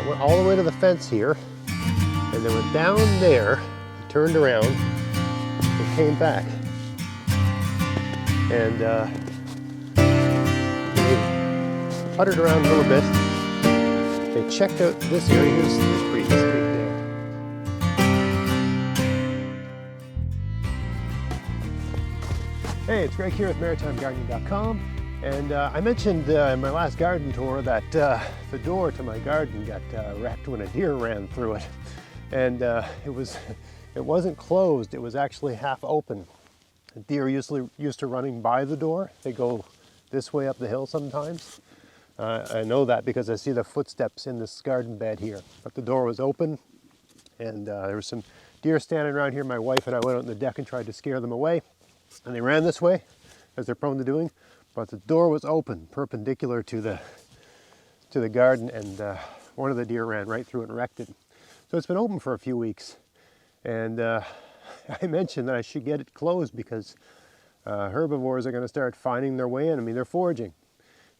Went all the way to the fence here, and then went down there, turned around, and came back. And they puttered around a little bit. They checked out this area. Here's pretty distinct there. Hey, it's Greg here with MaritimeGardening.com. And I mentioned in my last garden tour that the door to my garden got wrecked when a deer ran through it. And it wasn't closed, it was actually half open. The deer usually used to running by the door. They go this way up the hill sometimes. I know that because I see the footsteps in this garden bed here. But the door was open, and there were some deer standing around here. My wife and I went out on the deck and tried to scare them away. And they ran this way, as they're prone to doing. But the door was open, perpendicular to the garden, and one of the deer ran right through it and wrecked it. So it's been open for a few weeks. And I mentioned that I should get it closed because herbivores are going to start finding their way in. I mean, they're foraging.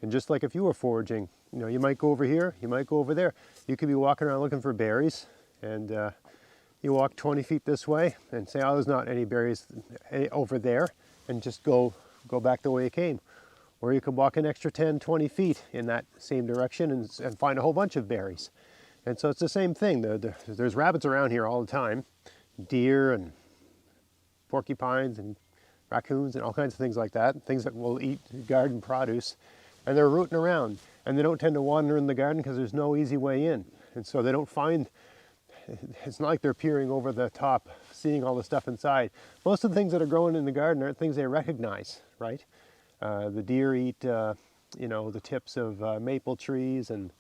And just like if you were foraging, you know, you might go over here, you might go over there. You could be walking around looking for berries, and you walk 20 feet this way and say, oh, there's not any berries over there, and just go back the way you came. Or you could walk an extra 10, 20 feet in that same direction and find a whole bunch of berries. And so it's the same thing. There's rabbits around here all the time, deer and porcupines and raccoons and all kinds of things like that, things that will eat garden produce. And they're rooting around, and they don't tend to wander in the garden because there's no easy way in. And so they don't find, it's not like they're peering over the top, seeing all the stuff inside. Most of the things that are growing in the garden are things they recognize, right? The deer eat, the tips of maple trees and,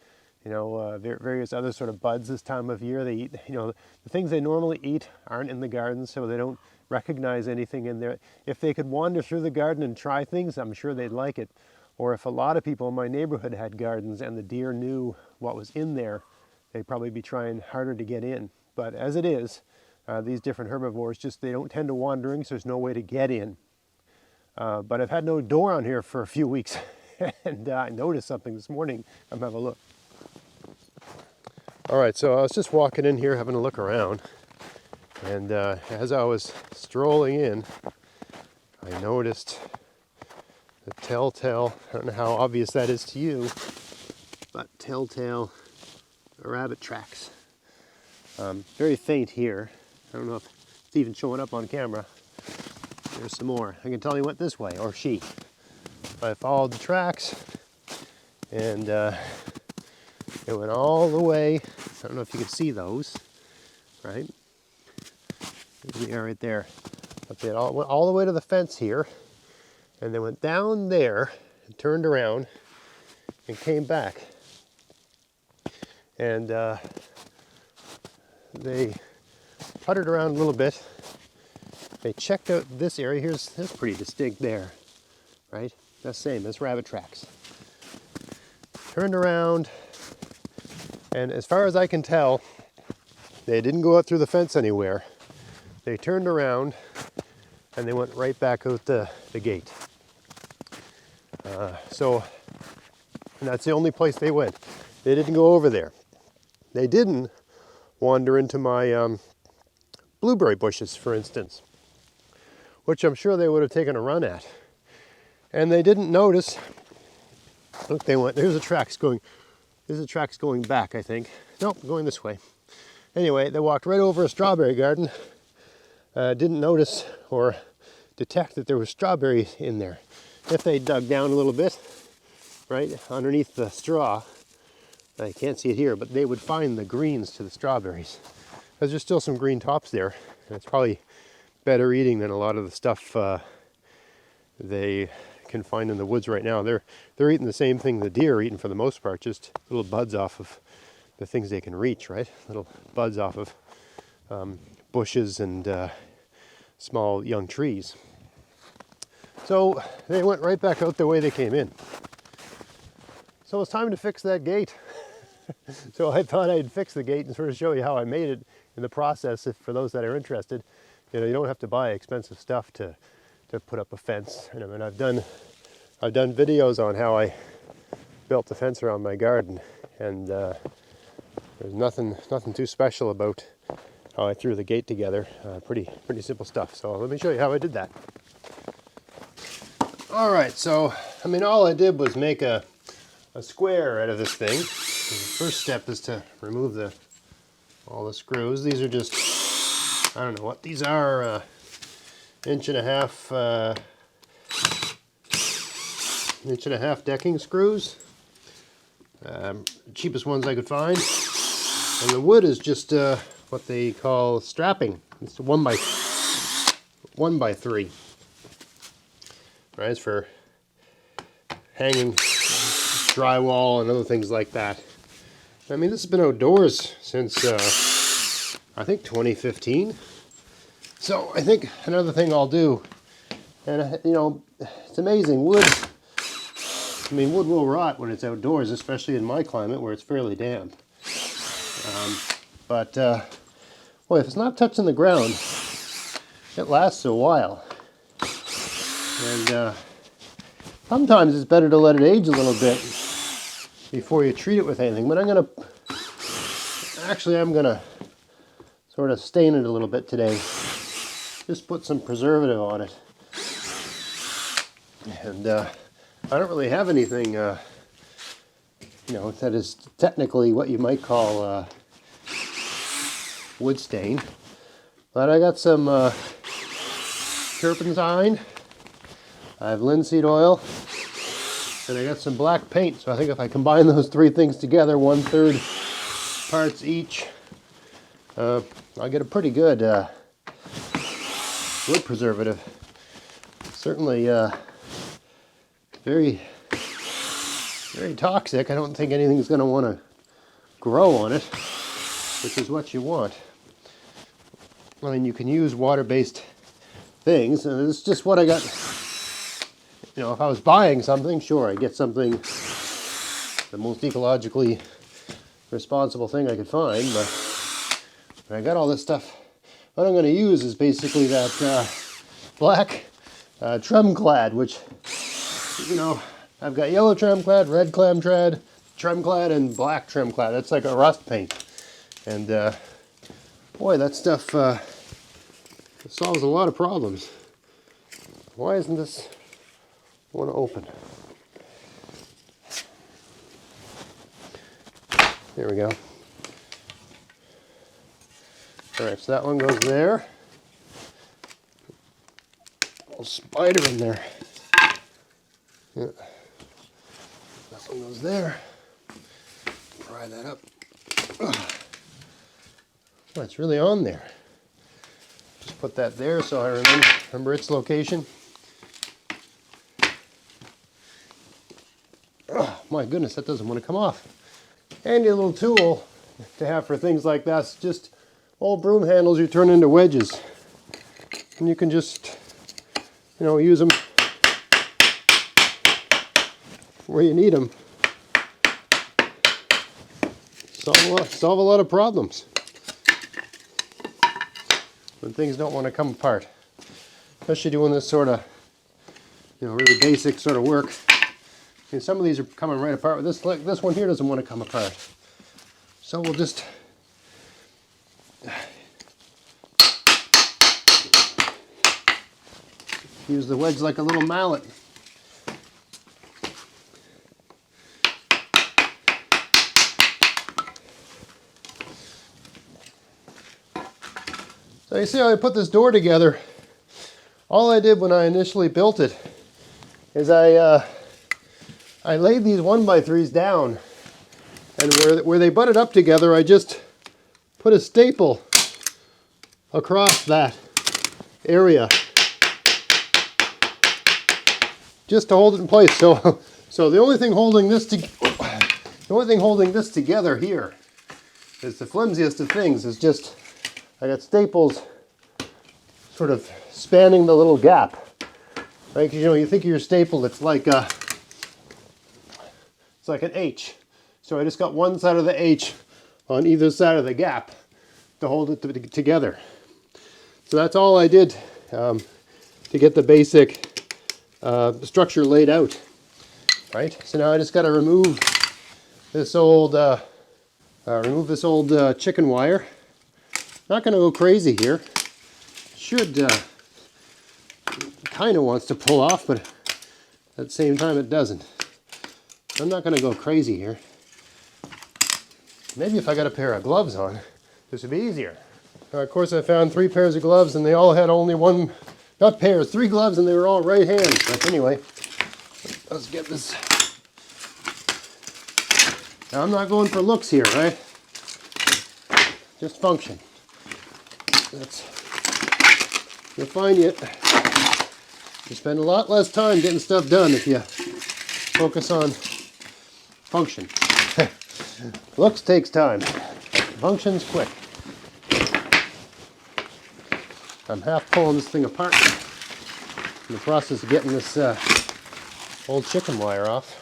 various other sort of buds this time of year. They eat, the things they normally eat aren't in the garden, so they don't recognize anything in there. If they could wander through the garden and try things, I'm sure they'd like it. Or if a lot of people in my neighborhood had gardens and the deer knew what was in there, they'd probably be trying harder to get in. But as it is, these different herbivores they don't tend to wandering, so there's no way to get in. But I've had no door on here for a few weeks, and I noticed something this morning. I'm gonna have a look. All right, so I was just walking in here having a look around, and as I was strolling in, I noticed the telltale, I don't know how obvious that is to you, but telltale rabbit tracks. Very faint here. I don't know if it's even showing up on camera. There's some more. I can tell he went this way, or she. I followed the tracks, and it went all the way. I don't know if you can see those, right? There they are right there. But they went all the way to the fence here, and they went down there, and turned around, and came back. And they puttered around a little bit. They checked out this area. Here's pretty distinct there, right? That's same, that's rabbit tracks. Turned around, and as far as I can tell, they didn't go out through the fence anywhere. They turned around, and they went right back out the gate. And that's the only place they went. They didn't go over there. They didn't wander into my blueberry bushes, for instance, which I'm sure they would have taken a run at. And they didn't notice, look, they went, there's the tracks going back, I think. Nope, going this way. Anyway, they walked right over a strawberry garden, didn't notice or detect that there was strawberries in there. If they dug down a little bit, right, underneath the straw, I can't see it here, but they would find the greens to the strawberries. Because there's still some green tops there, and it's probably better eating than a lot of the stuff they can find in the woods right now. They're eating the same thing the deer are eating for the most part, just little buds off of the things they can reach, right? Little buds off of bushes and small young trees. So they went right back out the way they came in. So it's time to fix that gate. So I thought I'd fix the gate and sort of show you how I made it in the process. For those that are interested, you don't have to buy expensive stuff to put up a fence. And I've done videos on how I built the fence around my garden, and There's nothing too special about how I threw the gate together. Pretty simple stuff. So let me show you how I did that. All right, so I mean, all I did was make a square out of this thing. So the first step is to remove all the screws. These are just, I don't know what these are, 1.5 inch decking screws. Cheapest ones I could find. And the wood is just what they call strapping. It's 1x3. Right, it's for hanging drywall and other things like that. I mean, this has been outdoors since I think 2015. So I think another thing I'll do, and you know, it's amazing, wood. I mean, wood will rot when it's outdoors, especially in my climate where it's fairly damp. Boy, if it's not touching the ground, it lasts a while. And sometimes it's better to let it age a little bit before you treat it with anything. But I'm gonna sort of stain it a little bit today. Just put some preservative on it. And I don't really have anything, you know, that is technically what you might call wood stain. But I got some turpentine. I have linseed oil, and I got some black paint. So I think if I combine those three things together, 1/3 parts each, I'll get a pretty good wood preservative. Certainly very toxic. I don't think anything's going to want to grow on it, which is what you want. I mean, you can use water-based things, and it's just what I got. You know, if I was buying something, sure, I'd get something, the most ecologically responsible thing I could find, but I got all this stuff. What I'm going to use is basically that black Tremclad, which, you know, I've got yellow Tremclad, red Tremclad, and black Tremclad. That's like a rust paint. And boy, that stuff solves a lot of problems. Why isn't this one open? There we go. All right, so that one goes there. Little spider in there. Yeah. That one goes there. Pry that up. Ugh. Oh, it's really on there. Just put that there so I remember its location. Oh, my goodness, that doesn't want to come off. Handy little tool to have for things like that. It's just old broom handles you turn into wedges. And you can just, you know, use them where you need them. Solve a lot of problems when things don't want to come apart. Especially doing this sort of, you know, really basic sort of work. And some of these are coming right apart. This one here doesn't want to come apart. So we'll just use the wedge like a little mallet. So you see how I put this door together? All I did when I initially built it is I laid these 1x3s down, and where they butted up together, I just put a staple across that area just to hold it in place. So the only thing holding this together here is the flimsiest of things. Is just I got staples sort of spanning the little gap, right? Because, you know, you think of your staple, it's like an H. So I just got one side of the H on either side of the gap to hold it together. So that's all I did to get the basic structure laid out, right? So now I just got to remove this old Remove this old chicken wire. Not going to go crazy here. Should kind of wants to pull off, but at the same time it doesn't. I'm not going to go crazy here. Maybe if I got a pair of gloves on, this would be easier. Of course, I found 3 pairs of gloves, and they all had only one, not pairs, 3 gloves, and they were all right hands. But anyway, let's get this. Now, I'm not going for looks here, right? Just function. You'll find you spend a lot less time getting stuff done if you focus on function. Looks takes time. Function's quick. I'm half pulling this thing apart in the process of getting this old chicken wire off.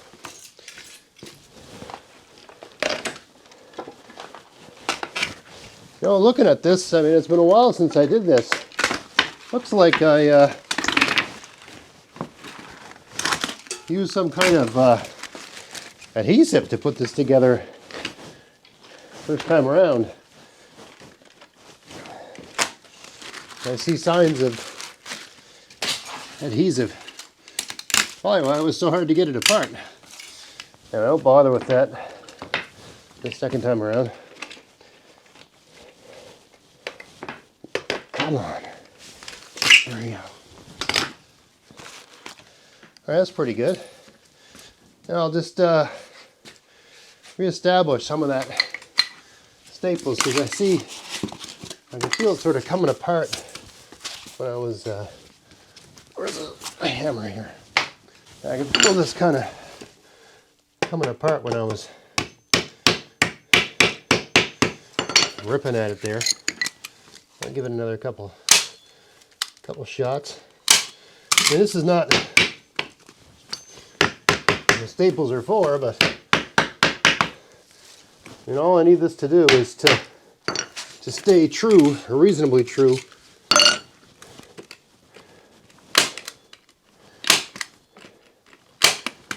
You know, looking at this, I mean, it's been a while since I did this. Looks like I used some kind of adhesive to put this together first time around. I see signs of adhesive. Probably why it was so hard to get it apart. And I don't bother with that the second time around. Come on. There we go. Alright, that's pretty good. Now I'll just reestablish some of that staples, because I can feel it sort of coming apart when I was, where's a hammer here? I can feel this kind of coming apart when I was ripping at it there. I'll give it another couple shots. And this is not the staples are for, but you know, all I need this to do is to stay true, or reasonably true.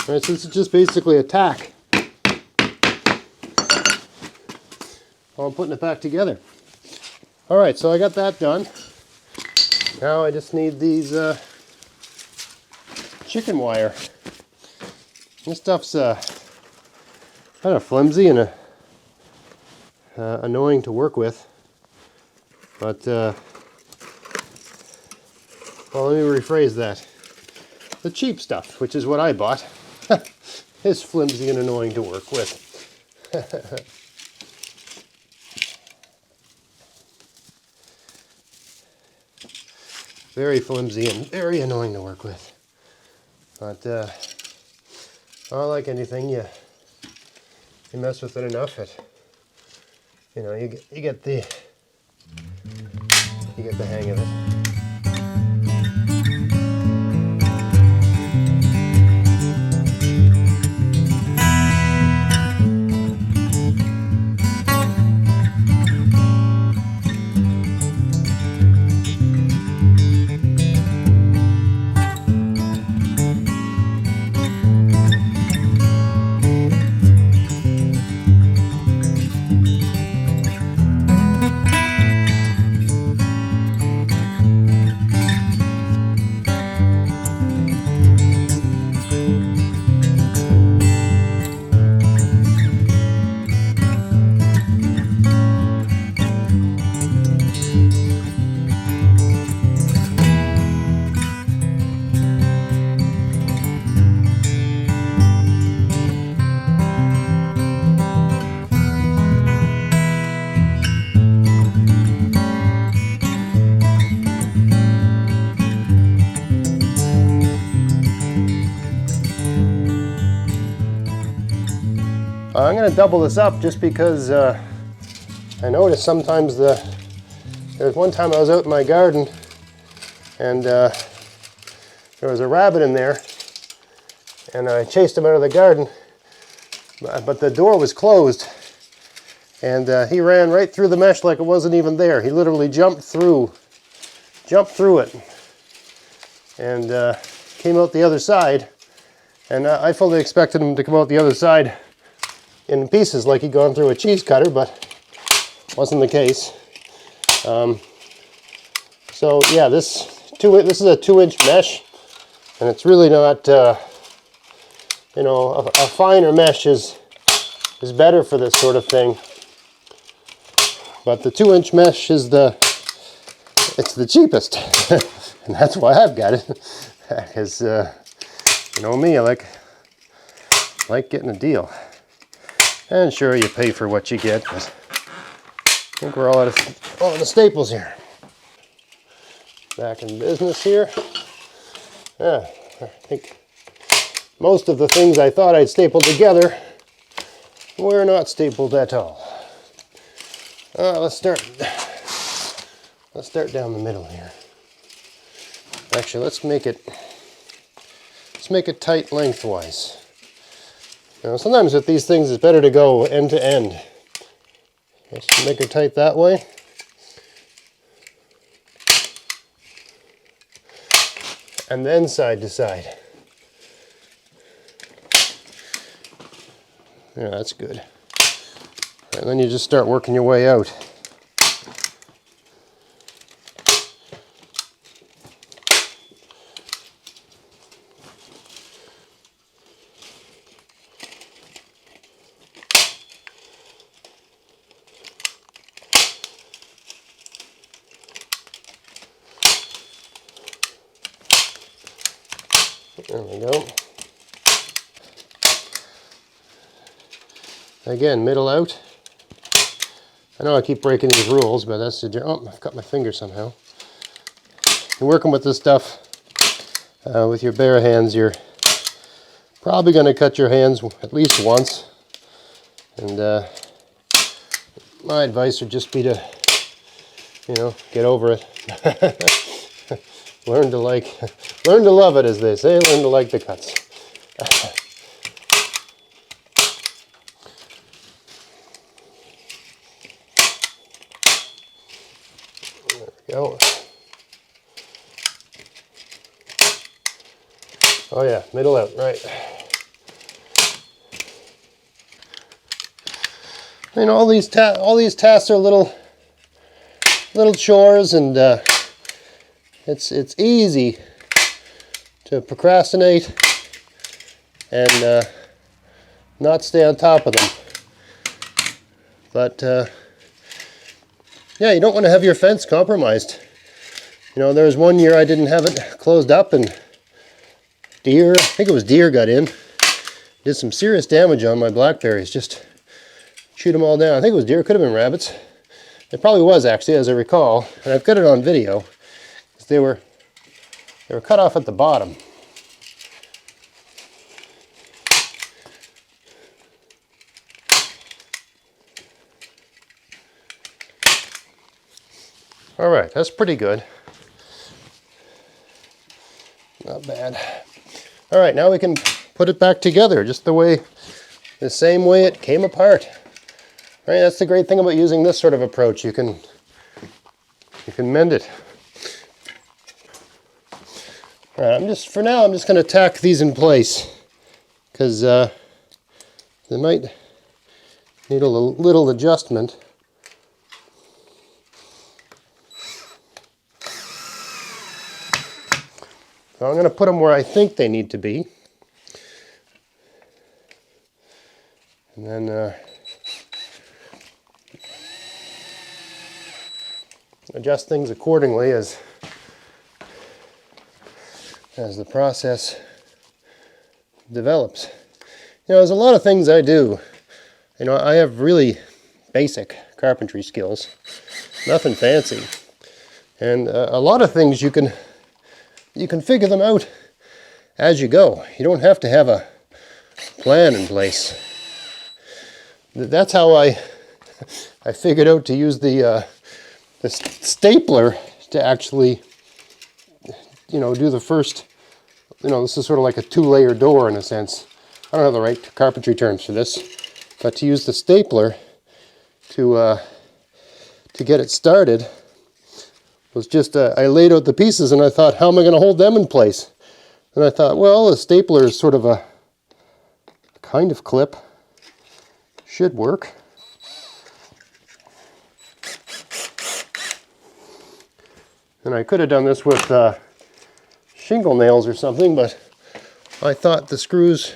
Alright, so this is just basically a tack. While I'm putting it back together. Alright, so I got that done. Now I just need these chicken wire. This stuff's kind of flimsy and annoying to work with. But, well, let me rephrase that. The cheap stuff, which is what I bought, is flimsy and annoying to work with. Very flimsy and very annoying to work with. But, well, like anything, you mess with it enough, you know, you get the hang of it. I'm going to double this up just because I noticed sometimes there was one time I was out in my garden and there was a rabbit in there, and I chased him out of the garden, but the door was closed, and he ran right through the mesh like it wasn't even there. He literally jumped through it and came out the other side, and I fully expected him to come out the other side in pieces like he'd gone through a cheese cutter, but wasn't the case. So yeah, this is a 2-inch mesh, and it's really not, you know, a finer mesh is better for this sort of thing. But the 2-inch mesh is it's the cheapest, and that's why I've got it. Because you know me, I like getting a deal. And sure, you pay for what you get, but I think we're all out of the staples here. Back in business here. Yeah, I think most of the things I thought I'd staple together were not stapled at all. Let's start down the middle here. Actually, let's make it tight lengthwise. You know, sometimes with these things it's better to go end to end. Let's make it tight that way. And then side to side. Yeah, that's good. And then you just start working your way out. There we go. Again, middle out. I know I keep breaking these rules, but that's the... Oh, I've cut my finger somehow. You're working with this stuff with your bare hands, you're probably going to cut your hands at least once. And my advice would just be to, you know, get over it. learn to love it, as they say. Learn to like the cuts. There we go. Oh yeah, middle out, right. You know, all these tasks are little chores, and it's easy to procrastinate and not stay on top of them. But yeah, you don't want to have your fence compromised. You know, there was one year I didn't have it closed up, and deer, I think it was deer, got in, did some serious damage on my blackberries. Just shoot them all down. I think it was deer, could have been rabbits. It probably was, actually, as I recall, and I've got it on video. They were cut off at the bottom. All right, that's pretty good. Not bad. All right, now we can put it back together just the same way it came apart. Right, that's the great thing about using this sort of approach. You can mend it. All right, for now I'm just going to tack these in place, because they might need a little adjustment. So I'm going to put them where I think they need to be, and then adjust things accordingly as the process develops. You know, there's a lot of things I do. You know, I have really basic carpentry skills, nothing fancy, and a lot of things you can figure them out as you go. You don't have to have a plan in place. That's how I figured out to use the stapler to actually, you know, do the first, you know, this is sort of like a 2-layer door in a sense. I don't have the right carpentry terms for this, but to use the stapler to get it started was just, I laid out the pieces and I thought, how am I going to hold them in place? And I thought, well, a stapler is sort of a kind of clip. should work. And I could have done this with shingle nails or something, but I thought the screws,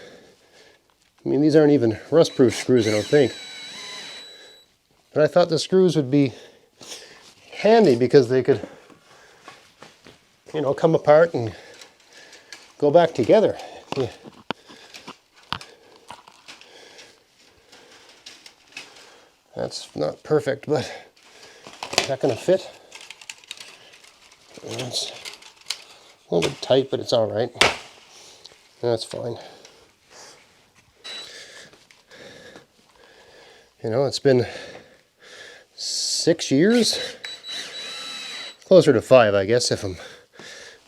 I mean, these aren't even rust-proof screws, I don't think. But I thought the screws would be handy because they could, you know, come apart and go back together. Yeah. That's not perfect, but is that going to fit? It's a little bit tight, but it's all right. That's fine. You know, it's been 6 years, closer to 5, I guess, if I'm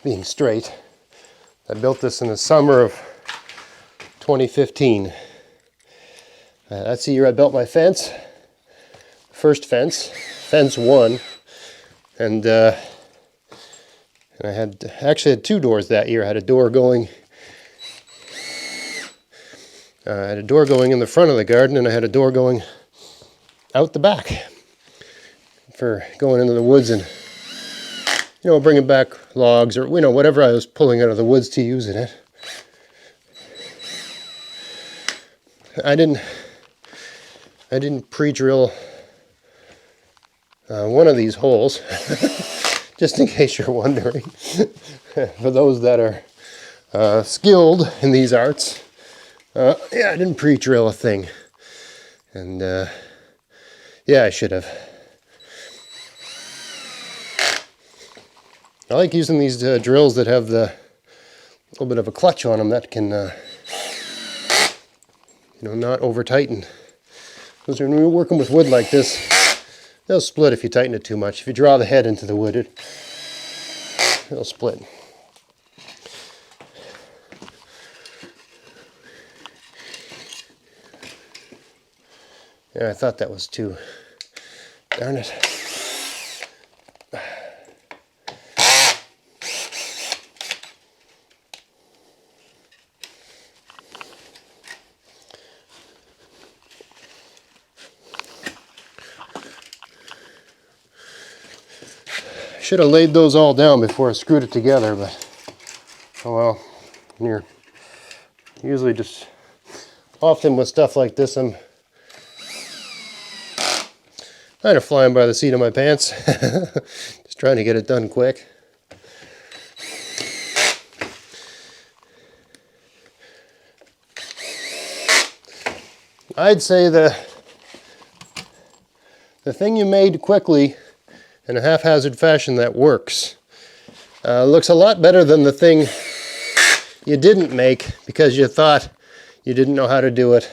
being straight. I built this in the summer of 2015. That's the year I built my fence. First fence 1, and I actually had 2 doors that year. I had a door going in the front of the garden, and I had a door going out the back for going into the woods and, you know, bringing back logs or, you know, whatever I was pulling out of the woods to use in it. I didn't pre-drill one of these holes, just in case you're wondering. For those that are skilled in these arts, yeah, I didn't pre-drill a thing, and yeah, I should have. I like using these drills that have the little bit of a clutch on them that can, you know, not over tighten. Because when you're working with wood like this, they'll split if you tighten it too much. If you draw the head into the wood, it'll split. Yeah, I thought that was too. Darn it. Should have laid those all down before I screwed it together, but oh well. Here, usually just often with stuff like this, I'm kind of flying by the seat of my pants, just trying to get it done quick. I'd say the thing you made quickly in a haphazard fashion that works looks a lot better than the thing you didn't make because you thought you didn't know how to do it,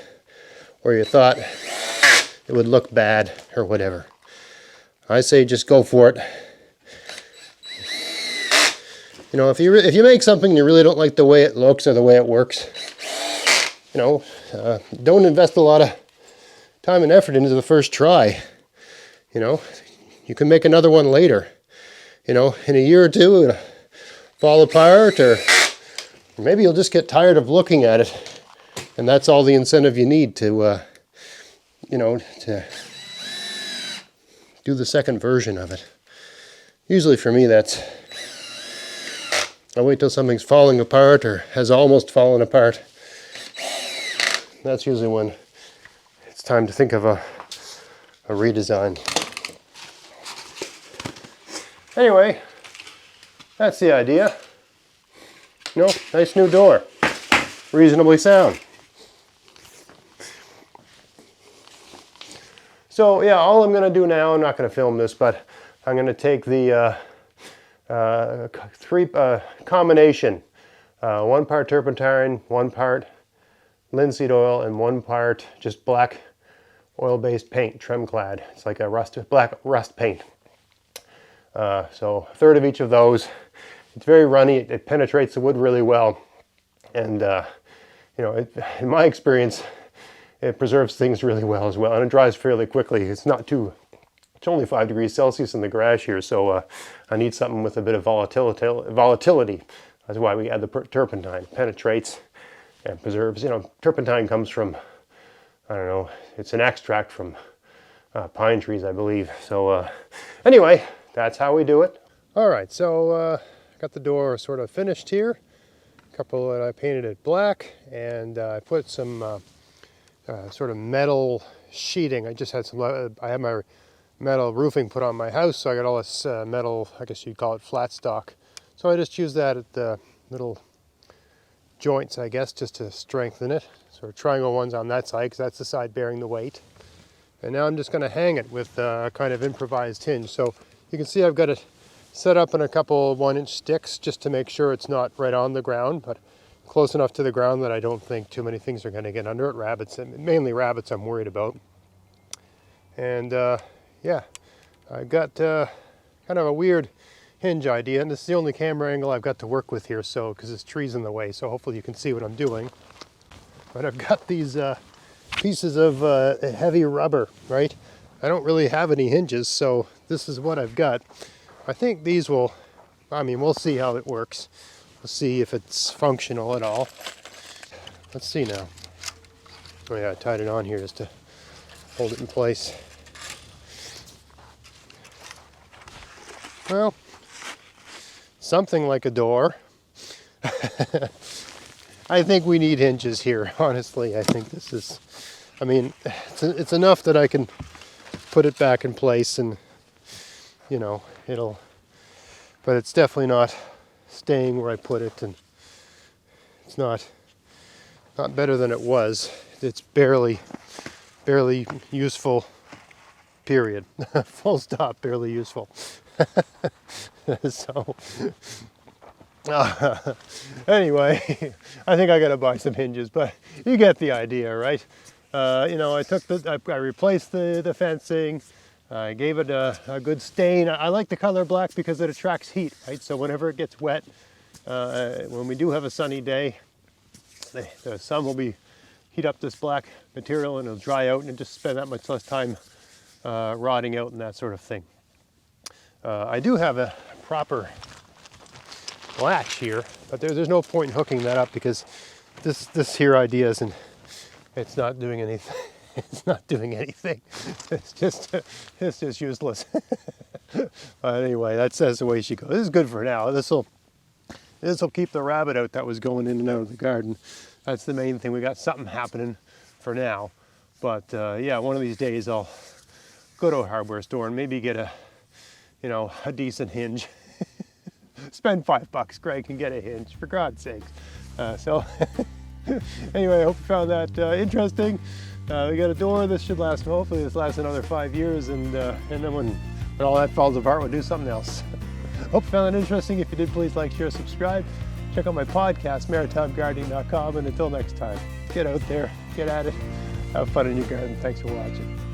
or you thought it would look bad or whatever. I say just go for it. You know, if you make something and you really don't like the way it looks or the way it works, you know, don't invest a lot of time and effort into the first try. You know, you can make another one later. You know, in a year or two, it'll fall apart, or maybe you'll just get tired of looking at it, and that's all the incentive you need to, you know, to do the second version of it. Usually for me, that's, I wait till something's falling apart or has almost fallen apart. That's usually when it's time to think of a redesign. Anyway, that's the idea. You know, nice new door. Reasonably sound. So yeah, all I'm going to do now, I'm not going to film this, but I'm going to take the combination. 1 part turpentine, 1 part linseed oil, and 1 part just black oil-based paint, Tremclad. It's like a black rust paint. So 1/3 of each of those. It's very runny. It penetrates the wood really well, and you know, in my experience, it preserves things really well as well, and it dries fairly quickly. It's not too. It's only 5 degrees Celsius in the garage here, so I need something with a bit of volatility. That's why we add the turpentine. It penetrates and preserves. You know, turpentine comes from I don't know, it's an extract from pine trees, I believe. So anyway, that's how we do it. All right, so got the door sort of finished here. A couple that I painted it black, and I put some sort of metal sheeting. I just had some, I had my metal roofing put on my house, so I got all this metal, I guess you'd call it flat stock. So I just used that at the little joints, I guess, just to strengthen it. Sort of triangle ones on that side, because that's the side bearing the weight. And now I'm just going to hang it with a kind of improvised hinge. So you can see I've got it set up in a couple 1-inch sticks just to make sure it's not right on the ground, but close enough to the ground that I don't think too many things are going to get under it. Rabbits, mainly rabbits I'm worried about. And yeah, I got kind of a weird hinge idea, and this is the only camera angle I've got to work with here, so because this tree's in the way, so hopefully you can see what I'm doing. But I've got these pieces of heavy rubber, right? I don't really have any hinges, so this is what I've got. I think these will, I mean, we'll see how it works. We'll see if it's functional at all. Let's see now. Oh yeah, I tied it on here just to hold it in place. Well, something like a door. I think we need hinges here, honestly. I think this is, I mean, it's enough that I can put it back in place and, you know, it'll, but it's definitely not staying where I put it, and it's not better than it was. It's barely useful, period. Full stop, barely useful. So, anyway, I think I gotta buy some hinges, but you get the idea, right? You know, I replaced the fencing. I gave it a good stain. I like the color black because it attracts heat, right? So whenever it gets wet, when we do have a sunny day, the sun will heat up this black material, and it'll dry out, and just spend that much less time rotting out and that sort of thing. I do have a proper latch here, but there's no point in hooking that up because this here idea isn't, it's not doing anything. It's not doing anything. It's just useless. But anyway, that's the way she goes. This is good for now. This will keep the rabbit out that was going in and out of the garden. That's the main thing. We got something happening for now. But yeah, one of these days I'll go to a hardware store and maybe get a decent hinge. Spend $5, Greg, and get a hinge, for God's sakes. So anyway, I hope you found that interesting. We got a door. This should last, hopefully this lasts another 5 years, and then when all that falls apart, we'll do something else. Hope you found that interesting. If you did, please like, share, subscribe. Check out my podcast, maritimegardening.com, and until next time, get out there, get at it, have fun in your garden. Thanks for watching.